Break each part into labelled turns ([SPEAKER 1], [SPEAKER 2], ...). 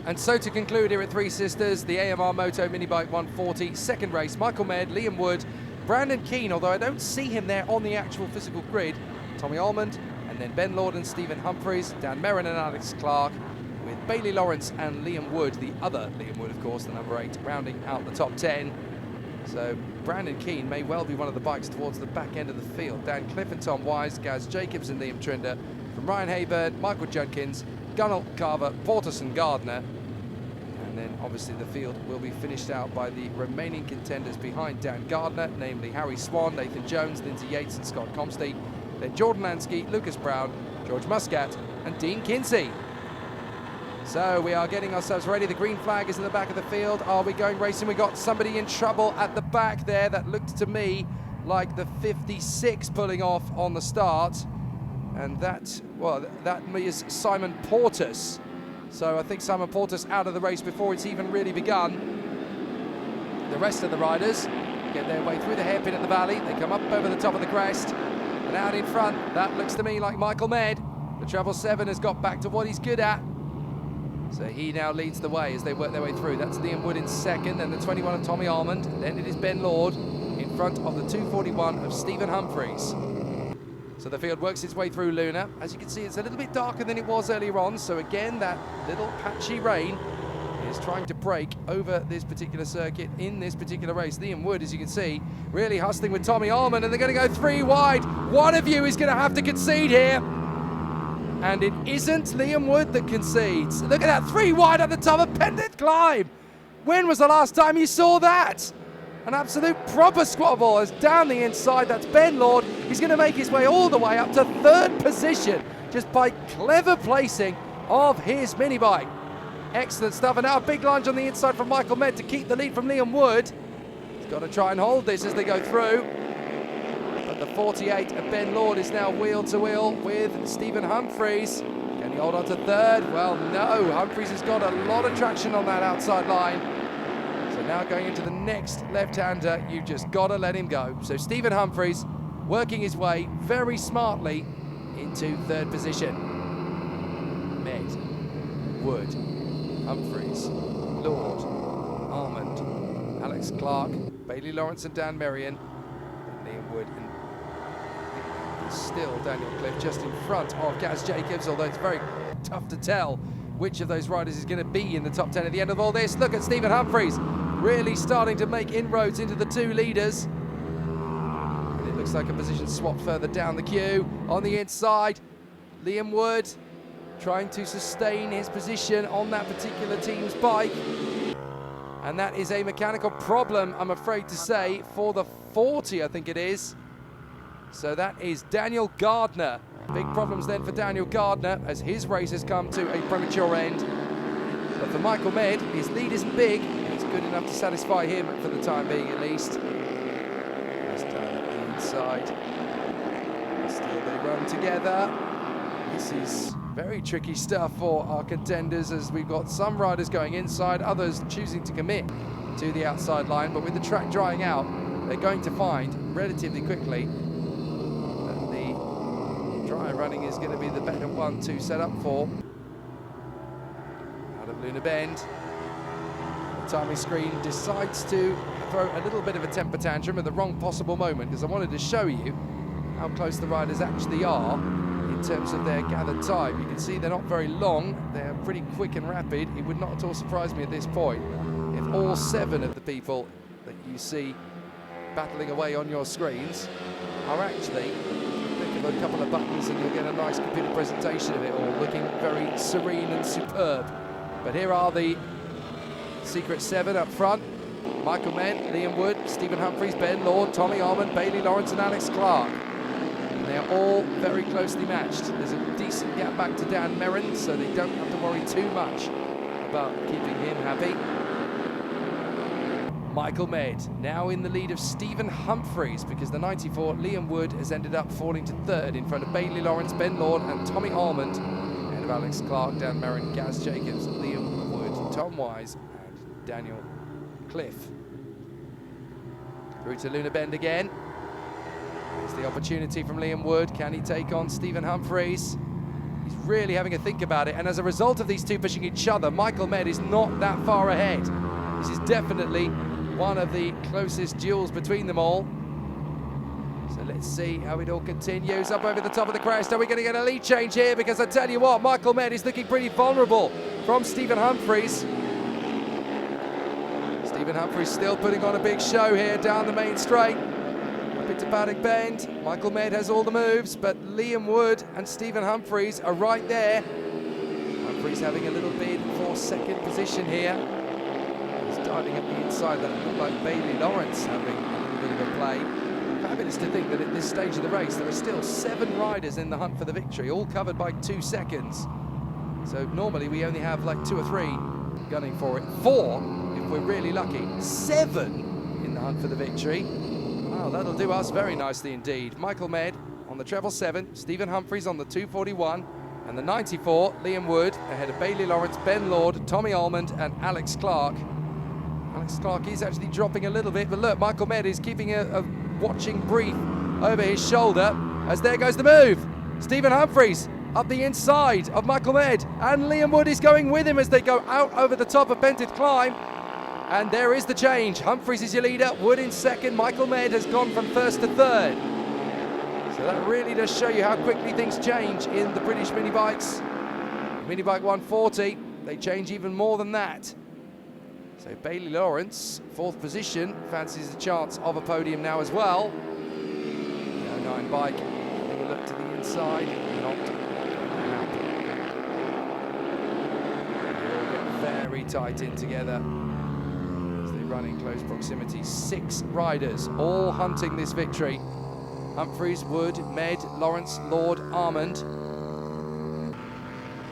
[SPEAKER 1] And so to conclude here at Three Sisters, the AMR Moto Minibike 140 second race, Michael Mead, Liam Wood, Brandon Keane, although I don't see him there on the actual physical grid, Tommy Almond, and then Ben Lord and Stephen Humphreys, Dan Merrin and Alex Clark, with Bailey Lawrence and Liam Wood, the other Liam Wood, of course, the number 8, rounding out the top 10. So Brandon Keane may well be one of the bikes towards the back end of the field. Dan Cliff and Tom Wise, Gaz Jacobs and Liam Trinder, from Ryan Hayburn, Michael Judkins, Gunnell, Carver, Portis and Gardner. And then obviously the field will be finished out by the remaining contenders behind Dan Gardner, namely Harry Swan, Nathan Jones, Lindsay Yates and Scott Comsty. Then Jordan Lansky, Lucas Brown, George Muscat and Dean Kinsey. So we are getting ourselves ready. The green flag is in the back of the field. Are we going racing? We got somebody in trouble at the back there. That looked to me like the 56 pulling off on the start. And that is Simon Portis. So I think Simon Portis out of the race before it's even really begun. The rest of the riders get their way through the hairpin at the valley. They come up over the top of the crest. And out in front, that looks to me like Michael Mead. The Treble 7 has got back to what he's good at. So he now leads the way as they work their way through. That's Liam Wood in second, then the 21 of Tommy Almond. Then it is Ben Lord in front of the 241 of Stephen Humphreys. So the field works its way through Luna. As you can see, it's a little bit darker than it was earlier on. So again, that little patchy rain is trying to break over this particular circuit in this particular race. Liam Wood, as you can see, really hustling with Tommy Almond, and they're going to go 3 wide. One of you is going to have to concede here. And it isn't Liam Wood that concedes. Look at that, 3 wide at the top of Pendant Climb. When was the last time you saw that? An absolute proper squat ball is down the inside. That's Ben Lord. He's going to make his way all the way up to 3rd position just by clever placing of his mini bike. Excellent stuff. And now a big lunge on the inside from Michael Mead to keep the lead from Liam Wood. He's got to try and hold this as they go through. But the 48 of Ben Lord is now wheel to wheel with Stephen Humphreys. Can he hold on to 3rd? Well, no. Humphreys has got a lot of traction on that outside line. So now going into the next left-hander, you've just got to let him go. So Stephen Humphreys working his way very smartly into 3rd position. Mead, Wood, Humphreys, Lord, Almond, Alex Clark, Bailey Lawrence and Dan Merrion, Liam Wood and still Daniel Cliff just in front of Gaz Jacobs, although it's very tough to tell which of those riders is going to be in the top 10 at the end of all this. Look at Stephen Humphreys really starting to make inroads into the 2 leaders. And it looks like a position swap further down the queue. On the inside, Liam Wood trying to sustain his position on that particular team's bike. And that is a mechanical problem, I'm afraid to say, for the 40, I think it is. So that is Daniel Gardner. Big problems then for Daniel Gardner as his race has come to a premature end. But for Michael Mead, his lead isn't big. It's good enough to satisfy him for the time being at least. Just down at the inside. Still they run together. This is very tricky stuff for our contenders as we've got some riders going inside, others choosing to commit to the outside line. But with the track drying out, they're going to find relatively quickly dry running is going to be the better one to set up for. Out of Luna Bend, the timing screen decides to throw a little bit of a temper tantrum at the wrong possible moment, because I wanted to show you how close the riders actually are in terms of their gathered time. You can see they're not very long, they're pretty quick and rapid. It would not at all surprise me at this point if all 7 of the people that you see battling away on your screens are actually a couple of buttons and you'll get a nice computer presentation of it all, looking very serene and superb. But here are the secret 7 up front. Michael Mead, Liam Wood, Stephen Humphreys, Ben Lord, Tommy Almond, Bailey Lawrence and Alex Clark. And they're all very closely matched. There's a decent gap back to Dan Merrin, so they don't have to worry too much about keeping him happy. Michael Mead now in the lead of Stephen Humphreys, because the 94 Liam Wood has ended up falling to 3rd in front of Bailey Lawrence, Ben Lord and Tommy Almond, ahead of Alex Clark, Dan Merrin, Gaz Jacobs, Liam Wood, Tom Wise and Daniel Cliff. Through to Luna Bend again. Here's the opportunity from Liam Wood. Can he take on Stephen Humphreys? He's really having a think about it, and as a result of these two pushing each other, Michael Med is not that far ahead. This is definitely one of the closest duels between them all. So let's see how it all continues. Up over the top of the crest. Are we going to get a lead change here? Because I tell you what, Michael Med is looking pretty vulnerable from Stephen Humphries. Stephen Humphries still putting on a big show here down the main straight. Up into Paddock Bend. Michael Med has all the moves, but Liam Wood and Stephen Humphries are right there. Humphries having a little bid for second position here. He's diving up the inside. That looked like Bailey Lawrence having a little bit of a play. Fabulous to think that at this stage of the race there are still 7 riders in the hunt for the victory, all covered by 2 seconds. So normally we only have like 2 or 3 gunning for it. 4 if we're really lucky. 7 in the hunt for the victory. Wow, that'll do us very nicely indeed. Michael Med on the treble 7, Stephen Humphries on the 241, and the 94, Liam Wood, ahead of Bailey Lawrence, Ben Lord, Tommy Almond and Alex Clark. Alex Clark is actually dropping a little bit, but look, Michael Med is keeping a watching brief over his shoulder as there goes the move. Stephen Humphries up the inside of Michael Med, and Liam Wood is going with him as they go out over the top of Bented Climb. And there is the change. Humphries is your leader, Wood in second. Michael Med has gone from first to third. So that really does show you how quickly things change in the British mini bikes. Minibike 140, they change even more than that. So Bailey Lawrence, 4th position, fancies a chance of a podium now as well. The 09 bike, having a look to the inside, not happy. They all get very tight in together as they run in close proximity. 6 riders, all hunting this victory. Humphries, Wood, Med, Lawrence, Lord, Armand.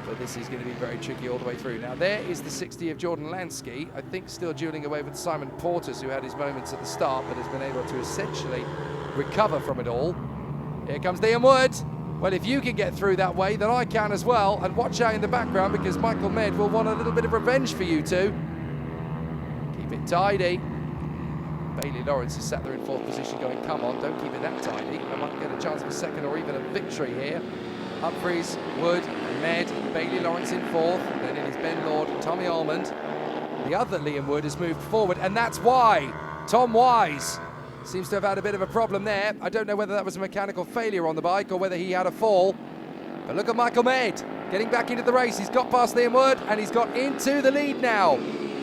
[SPEAKER 1] But this is going to be very tricky all the way through. Now there is the 60 of Jordan Lansky, I think still dueling away with Simon Portis, who had his moments at the start but has been able to essentially recover from it all. Here comes Liam Wood. Well, if you can get through that way, then I can as well. And watch out in the background because Michael Med will want a little bit of revenge for you two. Keep it tidy. Bailey Lawrence is sat there in 4th position going, come on, don't keep it that tidy. I might get a chance of a second or even a victory here. Humphries, Wood, Med, Bailey Lawrence in 4th, then it is Ben Lord and Tommy Almond. The other Liam Wood has moved forward, and that's why Tom Wise seems to have had a bit of a problem there. I don't know whether that was a mechanical failure on the bike or whether he had a fall. But look at Michael Med getting back into the race. He's got past Liam Wood and he's got into the lead now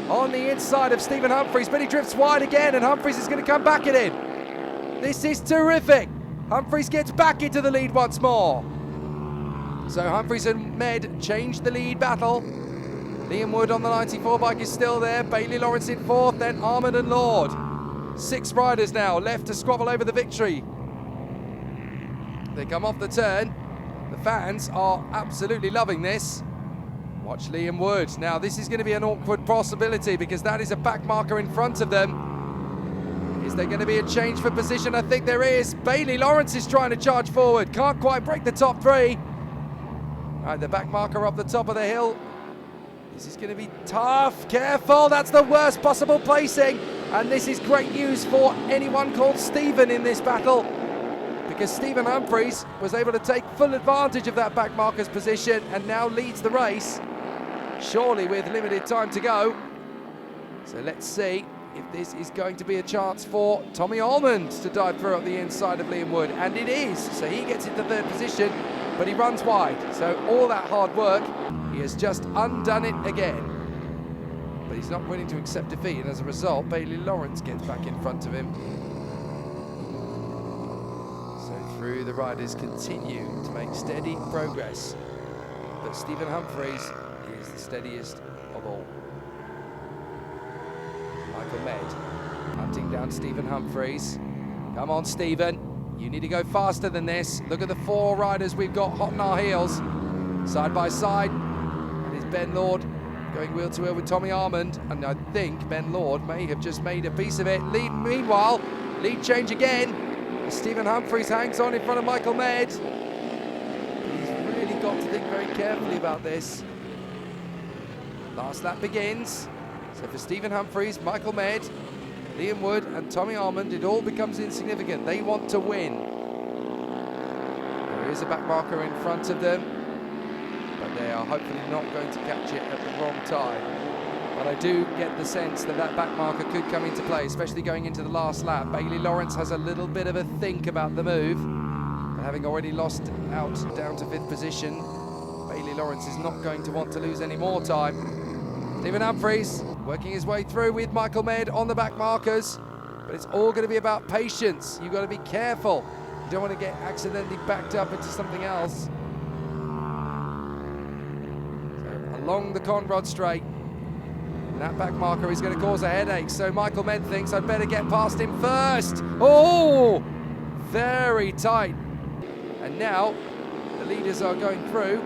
[SPEAKER 1] on the inside of Stephen Humphries, but he drifts wide again and Humphries is going to come back at him. This is terrific. Humphries gets back into the lead once more. So Humphries and Med change the lead battle. Liam Wood on the 94 bike is still there. Bailey Lawrence in 4th, then Armand and Lord. 6 riders now left to squabble over the victory. They come off the turn. The fans are absolutely loving this. Watch Liam Wood. Now this is going to be an awkward possibility because that is a back marker in front of them. Is there going to be a change for position? I think there is. Bailey Lawrence is trying to charge forward. Can't quite break the top 3. Right, the back marker up the top of the hill. This is going to be tough. Careful, that's the worst possible placing. And this is great news for anyone called Stephen in this battle, because Stephen Humphries was able to take full advantage of that back marker's position and now leads the race, surely with limited time to go. So let's see if this is going to be a chance for Tommy Almond to dive through up the inside of Liam Wood, and it is. So he gets into 3rd position, but he runs wide. So all that hard work, he has just undone it again. But he's not willing to accept defeat, and as a result, Bailey Lawrence gets back in front of him. So through the riders continue to make steady progress, but Stephen Humphries is the steadiest of all. Michael Med hunting down Stephen Humphries. Come on, Stephen. You need to go faster than this. Look at the 4 riders we've got hot on our heels. Side by side. And it's Ben Lord going wheel to wheel with Tommy Armand. And I think Ben Lord may have just made a piece of it. Meanwhile, lead change again. Stephen Humphries hangs on in front of Michael Med. He's really got to think very carefully about this. Last lap begins. So for Stephen Humphries, Michael Med, Liam Wood and Tommy Almond, it all becomes insignificant. They want to win. There is a back marker in front of them. they are hopefully not going to catch it at the wrong time. But I do get the sense that that back marker could come into play, especially going into the last lap. Bailey Lawrence has a little bit of a think about the move. But having already lost out down to 5th position, Bailey Lawrence is not going to want to lose any more time. Stephen Humphries working his way through with Michael Med on the back markers. But it's all going to be about patience. You've got to be careful. You don't want to get accidentally backed up into something else. So along the Conrod straight, that back marker is going to cause a headache, so Michael Med thinks I'd better get past him first. Oh, very tight. And now the leaders are going through.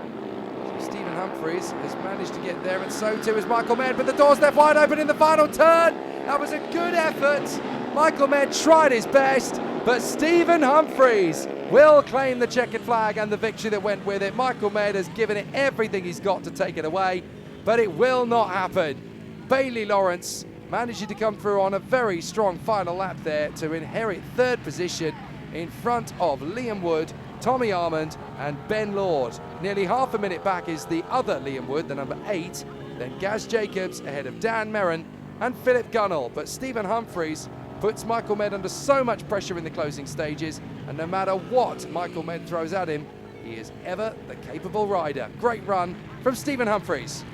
[SPEAKER 1] So Stephen Humphries has managed to get there, and so too is Michael Med, but the door's left wide open in the final turn. That was a good effort. Michael Med tried his best, but Stephen Humphries will claim the checkered flag and the victory that went with it. Michael Med has given it everything he's got to take it away, but it will not happen. Bailey Lawrence managing to come through on a very strong final lap there to inherit 3rd position in front of Liam Wood, Tommy Armand and Ben Lord. Nearly half a minute back is the other Liam Wood, the number 8, then Gaz Jacobs ahead of Dan Merrin and Philip Gunnell. But Stephen Humphries puts Michael Med under so much pressure in the closing stages, and no matter what Michael Med throws at him, he is ever the capable rider. Great run from Stephen Humphries.